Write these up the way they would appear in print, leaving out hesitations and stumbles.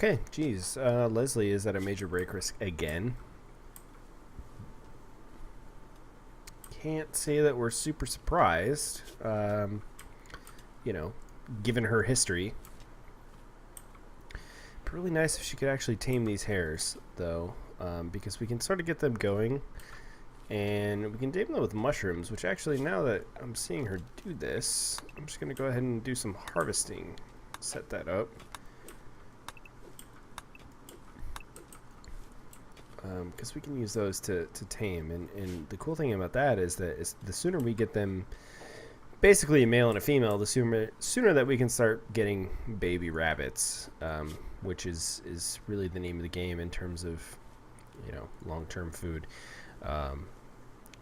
Okay, geez. Leslie is at a major break risk again. Can't say that we're super surprised, you know, given her history. Really nice if she could actually tame these hares, though, because we can sort of get them going, and we can tame them with mushrooms, which actually, now that I'm seeing her do this, I'm just going to go ahead and do some harvesting. Set that up. Because we can use those to tame, and the cool thing about that is that the sooner we get them, basically a male and a female, the sooner that we can start getting baby rabbits, which is really the name of the game in terms of, you know, long-term food.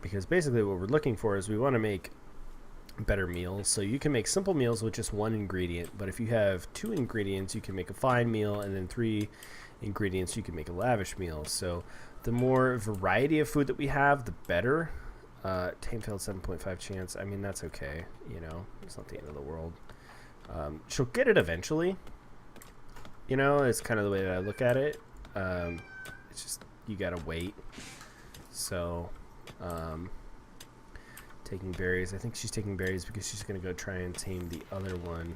Because basically what we're looking for is we want to make better meals. So you can make simple meals with just one ingredient, but if you have 2 ingredients, you can make a fine meal, and then 3 ingredients, you can make a lavish meal. So the more variety of food that we have, the better. Tame failed 7.5 chance. I mean, that's okay. You know, it's not the end of the world. She'll get it eventually. You know, it's kind of the way that I look at it. It's just, you gotta wait. So, taking berries. I think she's taking berries because she's gonna go try and tame the other one.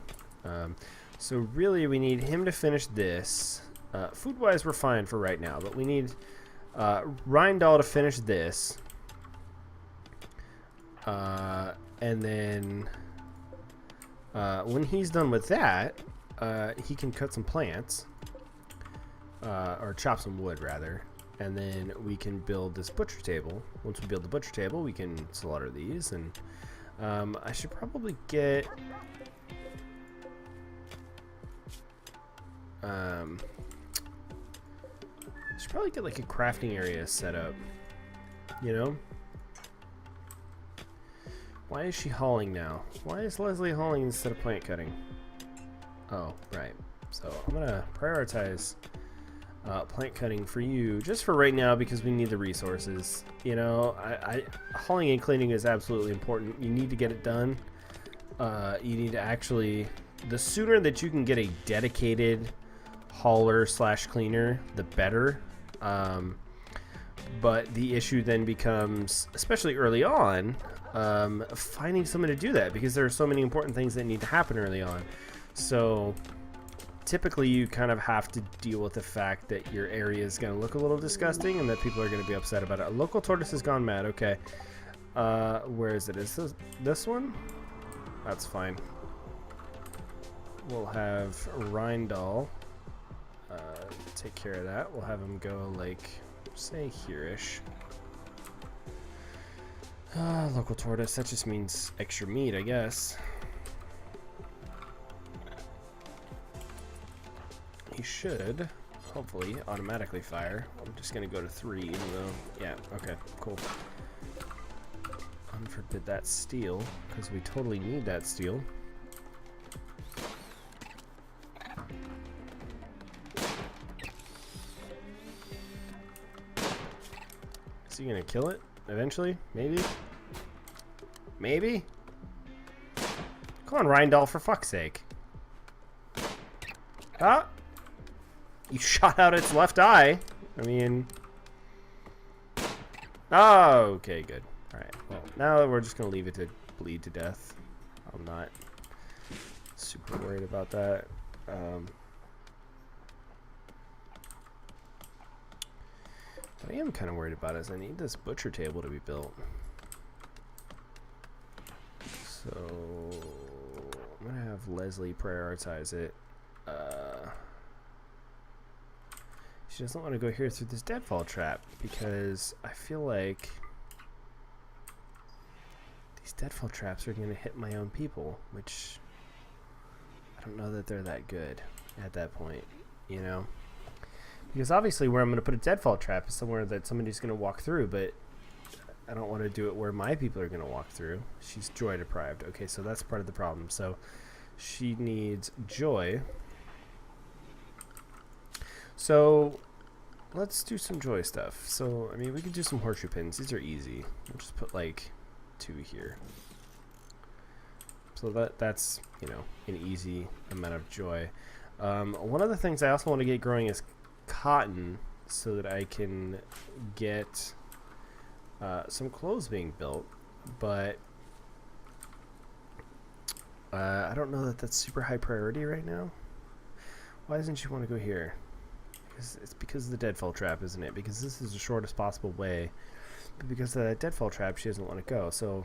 So really, we need him to finish this. Food-wise, we're fine for right now, but we need Rindal to finish this. And then when he's done with that, he can cut some plants, or chop some wood, rather. And then we can build this butcher table. Once we build the butcher table, we can slaughter these. And I should probably get... should probably get like a crafting area set up, you know? Why is she hauling now? Why is Leslie hauling instead of plant cutting? Oh, right. So I'm gonna prioritize plant cutting for you just for right now because we need the resources. You know, hauling and cleaning is absolutely important. You need to get it done. You need to actually, the sooner that you can get a dedicated hauler / cleaner, the better. But the issue then becomes, especially early on, finding someone to do that, because there are so many important things that need to happen early on. So typically you kind of have to deal with the fact that your area is going to look a little disgusting and that people are going to be upset about it. A local tortoise has gone mad. Okay. Where is it? Is this one? That's fine. We'll have Rindal take care of that. We'll have him go, like, say here-ish. Local tortoise. That just means extra meat, I guess. He should, hopefully, automatically fire. I'm just going to go to 3, even though... Yeah, okay, cool. Unforbid that steel, because we totally need that steel. Is he going to kill it eventually? Maybe? Maybe? Come on, Rindal, for fuck's sake. Ah! You shot out its left eye. I mean... Oh, okay, good. Alright, well, now we're just going to leave it to bleed to death. I'm not super worried about that. What I am kind of worried about is I need this butcher table to be built. So I'm going to have Leslie prioritize it. She doesn't want to go here through this deadfall trap because I feel like these deadfall traps are going to hit my own people, which I don't know that they're that good at that point, you know? Because obviously where I'm going to put a deadfall trap is somewhere that somebody's going to walk through, but I don't want to do it where my people are going to walk through. She's joy deprived. Okay, so that's part of the problem. So she needs joy. So let's do some joy stuff. So, I mean, we could do some horseshoe pins. These are easy. We'll just put like 2 here. So that's, you know, an easy amount of joy. One of the things I also want to get growing is cotton, so that I can get some clothes being built, but I don't know that that's super high priority right now. Why doesn't she want to go here? It's because of the deadfall trap, isn't it? Because this is the shortest possible way. But because of that deadfall trap, she doesn't want to go. So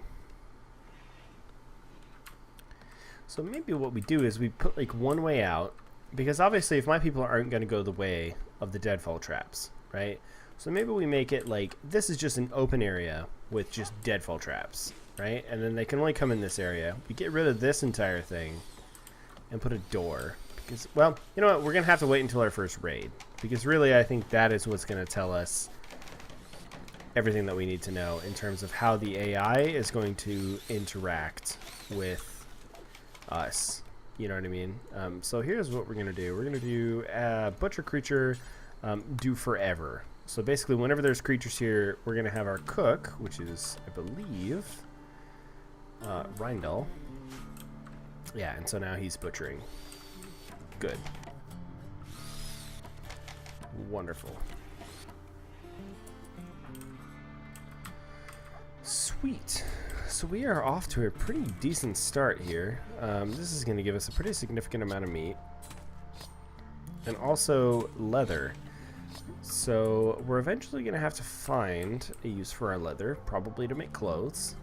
maybe what we do is we put like one way out, because obviously if my people aren't going to go the way of the deadfall traps, right? So maybe we make it like this is just an open area with just deadfall traps, right? And then they can only come in this area. We get rid of this entire thing and put a door. Because, well, you know what? We're going to have to wait until our first raid. Because really, I think that is what's going to tell us everything that we need to know in terms of how the AI is going to interact with us. You know what I mean? So here's what we're going to do. We're going to do Butcher Creature do forever. So basically, whenever there's creatures here, we're going to have our cook, which is, I believe, Rindal. Yeah, and so now he's butchering. Good. Wonderful. Sweet. So we are off to a pretty decent start here. This is going to give us a pretty significant amount of meat. And also leather. So we're eventually going to have to find a use for our leather, probably to make clothes.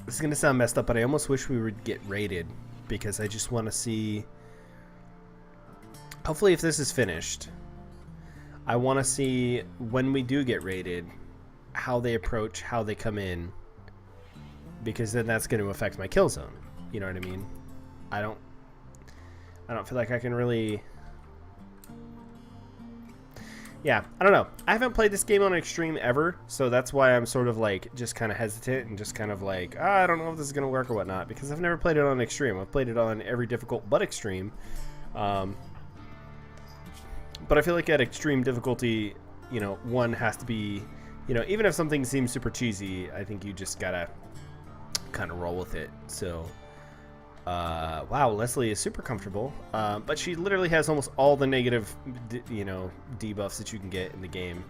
This is going to sound messed up, but I almost wish we would get raided, because I just want to see... Hopefully if this is finished, I want to see when we do get raided, how they approach, how they come in, because then that's going to affect my kill zone. You know what I mean? I don't feel like I can really... Yeah, I don't know. I haven't played this game on extreme ever, so that's why I'm sort of like just kind of hesitant and just kind of like, I don't know if this is going to work or whatnot, because I've never played it on extreme. I've played it on every difficult but extreme. But I feel like at extreme difficulty, you know, one has to be, you know, even if something seems super cheesy, I think you just gotta kind of roll with it. So, wow, Leslie is super comfortable, but she literally has almost all the negative, you know, debuffs that you can get in the game.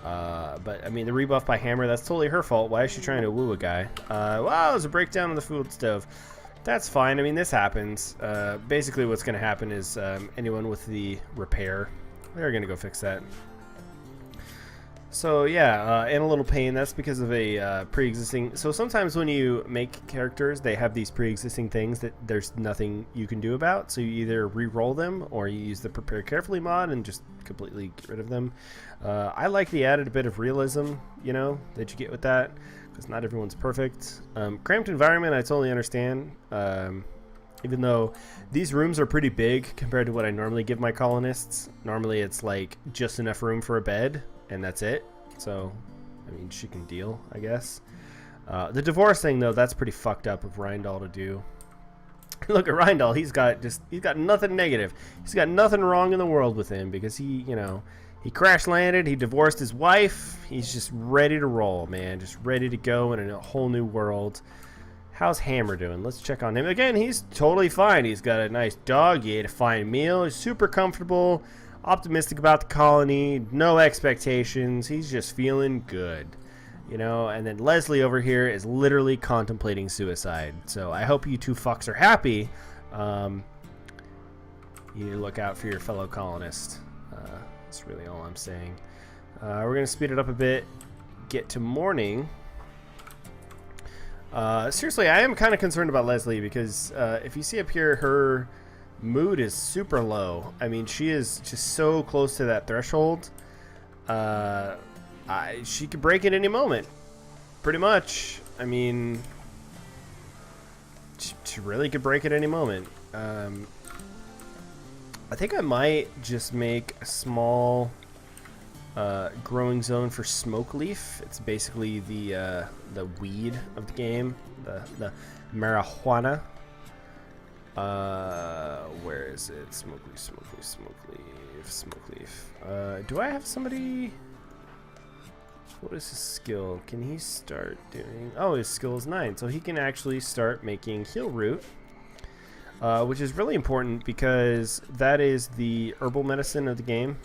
But I mean, the rebuff by Hammer, that's totally her fault. Why is she trying to woo a guy? Wow, there's a breakdown on the food stove. That's fine. I mean, this happens. Basically, what's going to happen is anyone with the repair, they're going to go fix that. So yeah, in a little pain. That's because of a pre-existing. So sometimes when you make characters, they have these pre-existing things that there's nothing you can do about. So you either re-roll them or you use the Prepare Carefully mod and just completely get rid of them. I like the added bit of realism, you know, that you get with that, because not everyone's perfect. Cramped environment, I totally understand. Even though these rooms are pretty big compared to what I normally give my colonists. Normally it's like just enough room for a bed, and that's it. So, I mean, she can deal, I guess. The divorce thing, though, that's pretty fucked up of Rindal to do. Look at Rindal. He's got nothing negative. He's got nothing wrong in the world with him, because he, you know, he crash landed. He divorced his wife. He's just ready to roll, man. Just ready to go in a whole new world. How's Hammer doing? Let's check on him. Again, he's totally fine. He's got a nice dog. He ate a fine meal. He's super comfortable. Optimistic about the colony, no expectations. He's just feeling good, you know. And then Leslie over here is literally contemplating suicide. So I hope you two fucks are happy. You need to look out for your fellow colonist. That's really all I'm saying. We're gonna speed it up a bit, get to morning. Seriously, I am kind of concerned about Leslie, because if you see up here, her mood is super low. I mean, she is just so close to that threshold. She could break at any moment, pretty much. I mean, she really could break at any moment. I think I might just make a small growing zone for smoke leaf. It's basically the weed of the game, the marijuana. Where is it? Smoke leaf, smoke leaf, smoke leaf. Smoke leaf. Do I have somebody? What is his skill? Can he start doing? Oh, his skill is 9, so he can actually start making heal root, which is really important because that is the herbal medicine of the game.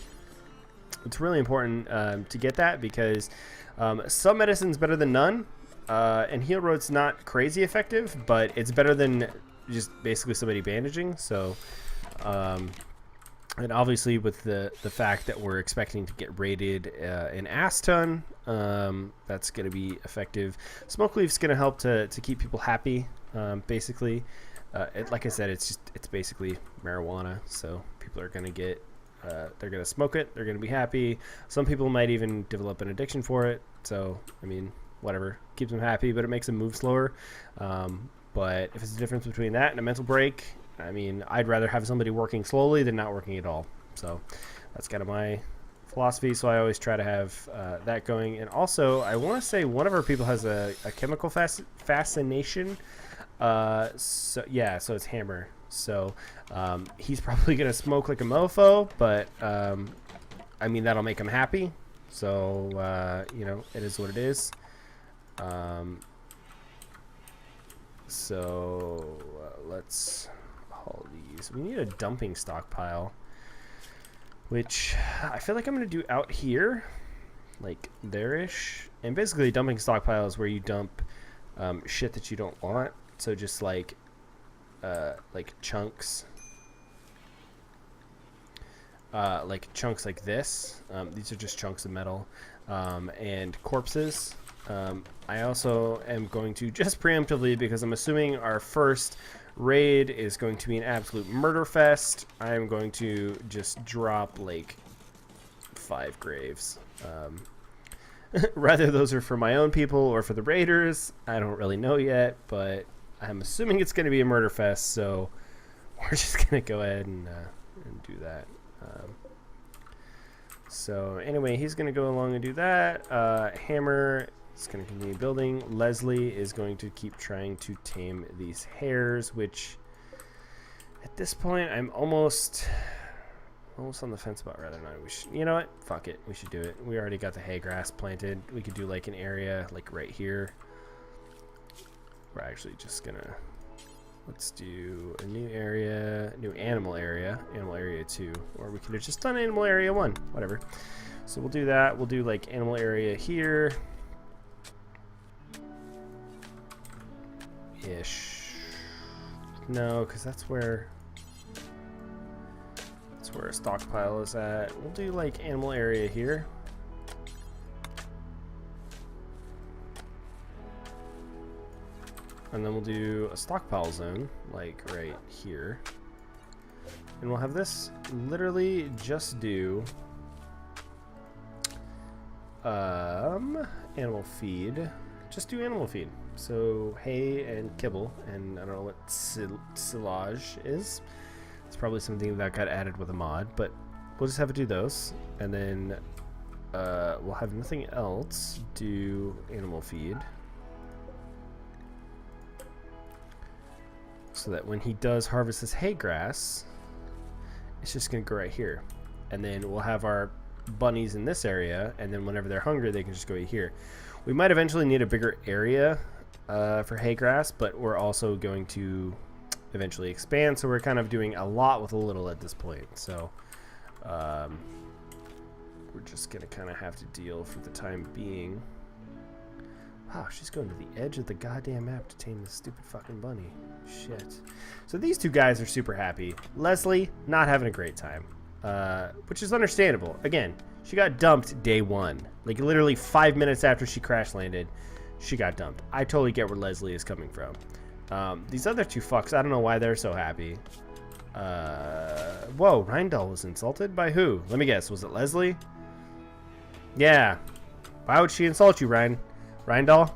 It's really important to get that because some medicine's better than none, and heal root's not crazy effective, but it's better than just basically somebody bandaging. So, and obviously with the fact that we're expecting to get raided in Aston, that's going to be effective. Smoke leaf's going to help to keep people happy. Basically, like I said, it's basically marijuana, so people are going to get. They're going to smoke it. They're going to be happy. Some people might even develop an addiction for it. So, I mean, whatever. Keeps them happy, but it makes them move slower. But if it's the difference between that and a mental break, I mean, I'd rather have somebody working slowly than not working at all. So that's kind of my philosophy. So I always try to have that going. And also, I want to say one of our people has a chemical fascination. So it's Hammer. So he's probably going to smoke like a mofo, but I mean, that'll make him happy. So, it is what it is. Let's haul these. We need a dumping stockpile, which I feel like I'm going to do out here, like there-ish. And basically, dumping stockpile is where you dump shit that you don't want. So just like chunks. Like chunks like this. These are just chunks of metal and corpses. I also am going to, just preemptively, because I'm assuming our first raid is going to be an absolute murder fest, I'm going to just drop like 5 graves. Whether those are for my own people or for the raiders, I don't really know yet, but I'm assuming it's going to be a murder fest, so we're just going to go ahead and do that. So anyway, he's going to go along and do that. Hammer is going to continue building. Leslie is going to keep trying to tame these hares, which at this point I'm almost on the fence about whether or not we should. You know what? Fuck it. We should do it. We already got the hay grass planted. We could do like an area like right here. We're actually just gonna, let's do a new area, new animal area 2, or we could have just done animal area 1, whatever. So we'll do that. We'll do like animal area here ish. No, because that's where a stockpile is at. We'll do like animal area here. And then we'll do a stockpile zone, like right here. And we'll have this literally just do animal feed. Just do animal feed. So hay and kibble, and I don't know what silage is. It's probably something that got added with a mod, but we'll just have it do those. And then we'll have nothing else do animal feed. So that when he does harvest this hay grass, it's just going to go right here. And then we'll have our bunnies in this area, and then whenever they're hungry, they can just go here. We might eventually need a bigger area for hay grass, but we're also going to eventually expand, so we're kind of doing a lot with a little at this point. So we're just going to kind of have to deal for the time being. Wow, she's going to the edge of the goddamn map to tame this stupid fucking bunny. Shit. So these two guys are super happy. Leslie, not having a great time. Which is understandable. Again, she got dumped day 1. Like, literally 5 minutes after she crash landed, she got dumped. I totally get where Leslie is coming from. These other two fucks, I don't know why they're so happy. Whoa, Rindal was insulted? By who? Let me guess, was it Leslie? Yeah. Why would she insult you, Rindal?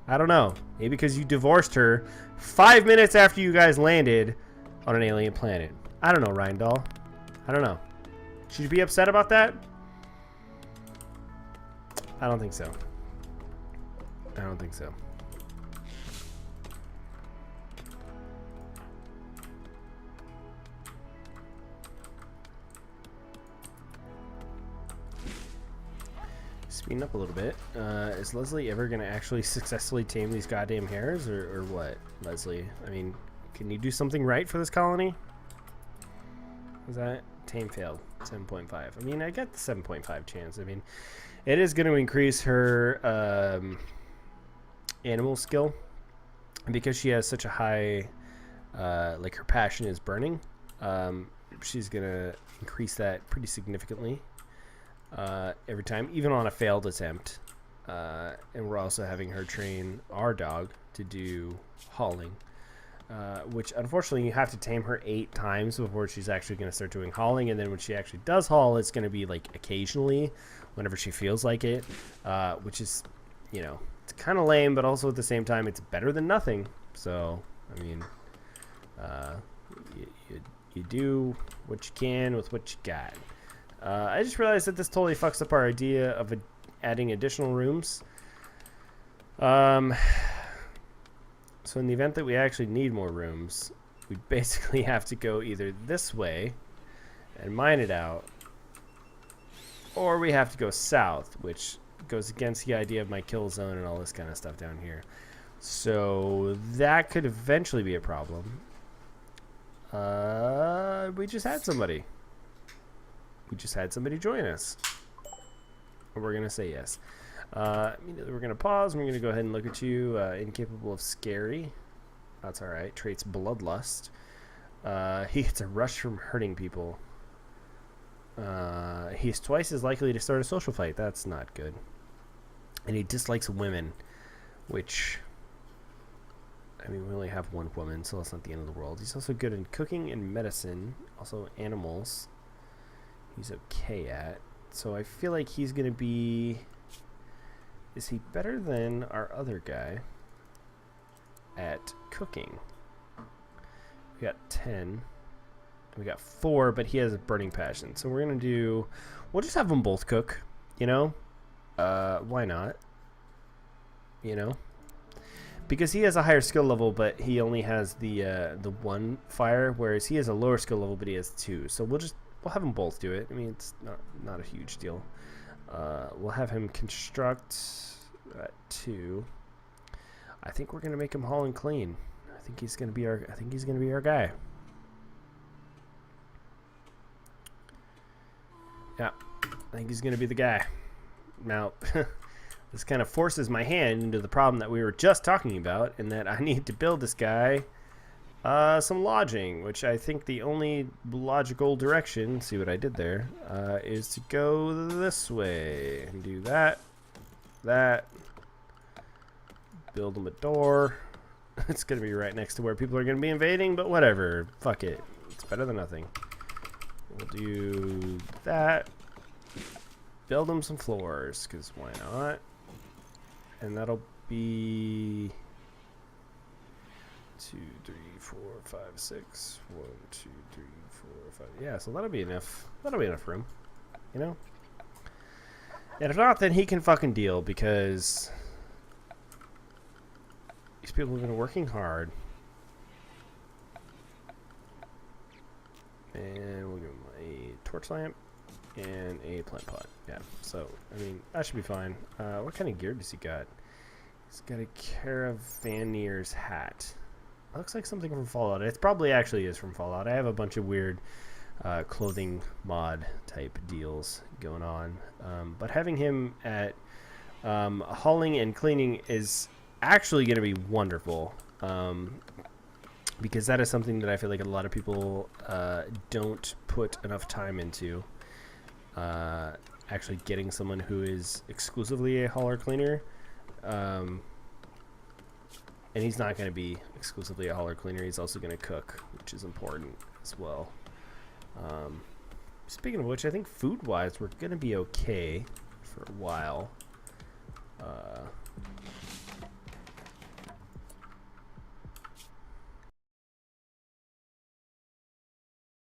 I don't know. Maybe because you divorced her 5 minutes after you guys landed on an alien planet. I don't know, Rindal. I don't know. Should you be upset about that? I don't think so. I don't think so. Speeding up a little bit. Is Leslie ever going to actually successfully tame these goddamn hares, or what, Leslie? I mean, can you do something right for this colony? Is that tame failed? 7.5. I mean, I get the 7.5 chance. I mean, it is going to increase her animal skill, and because she has such a high, like her passion is burning. She's going to increase that pretty significantly every time, even on a failed attempt. And we're also having her train our dog to do hauling, which unfortunately you have to tame her 8 times before she's actually going to start doing hauling. And then when she actually does haul, it's going to be like occasionally whenever she feels like it, which is, you know, it's kind of lame, but also at the same time it's better than nothing. So I mean, you do what you can with what you got. I just realized that this totally fucks up our idea of adding additional rooms. So in the event that we actually need more rooms, we basically have to go either this way and mine it out, or we have to go south, which goes against the idea of my kill zone and all this kind of stuff down here. So that could eventually be a problem. We just had somebody. We just had somebody join us. And we're going to say yes. Immediately we're going to pause. And we're going to go ahead and look at you. Incapable of scary. That's alright. Traits bloodlust. He gets a rush from hurting people. He's twice as likely to start a social fight. That's not good. And he dislikes women. Which, I mean, we only have one woman, so that's not the end of the world. He's also good in cooking and medicine. Also animals. He's okay at. So I feel like he's going to be... Is he better than our other guy at cooking? We got 10. We got 4, but he has a burning passion. So we're going to do... We'll just have them both cook, you know? Why not? You know? Because he has a higher skill level, but he only has the 1 fire, whereas he has a lower skill level, but he has 2. So we'll have them both do it. I mean, it's not a huge deal. We'll have him construct at 2. I think we're gonna make him haul and clean. I think he's gonna be our guy. Yeah, I think he's gonna be the guy. Now, this kind of forces my hand into the problem that we were just talking about, in that I need to build this guy some lodging, which I think the only logical direction, see what I did there, is to go this way and do that, build him a door. It's going to be right next to where people are going to be invading, but whatever, fuck it, it's better than nothing. We'll do that, build him some floors, because why not? And that'll be 2, 3, 4, 5, 6. 1, 2, 3, 4, 5. Yeah, so that'll be enough. That'll be enough room, you know. And if not, then he can fucking deal, because these people have been working hard. And we'll give him a torch lamp and a plant pot. Yeah, so I mean that should be fine. What kind of gear does he got? He's got a Caravanier's hat. Looks like something from Fallout. It probably actually is from Fallout. I have a bunch of weird clothing mod type deals going on. But having him at hauling and cleaning is actually going to be wonderful. Because that is something that I feel like a lot of people don't put enough time into. Actually getting someone who is exclusively a hauler cleaner. And he's not going to be exclusively a hauler cleaner. He's also going to cook, which is important as well. Speaking of which, I think food-wise, we're going to be okay for a while.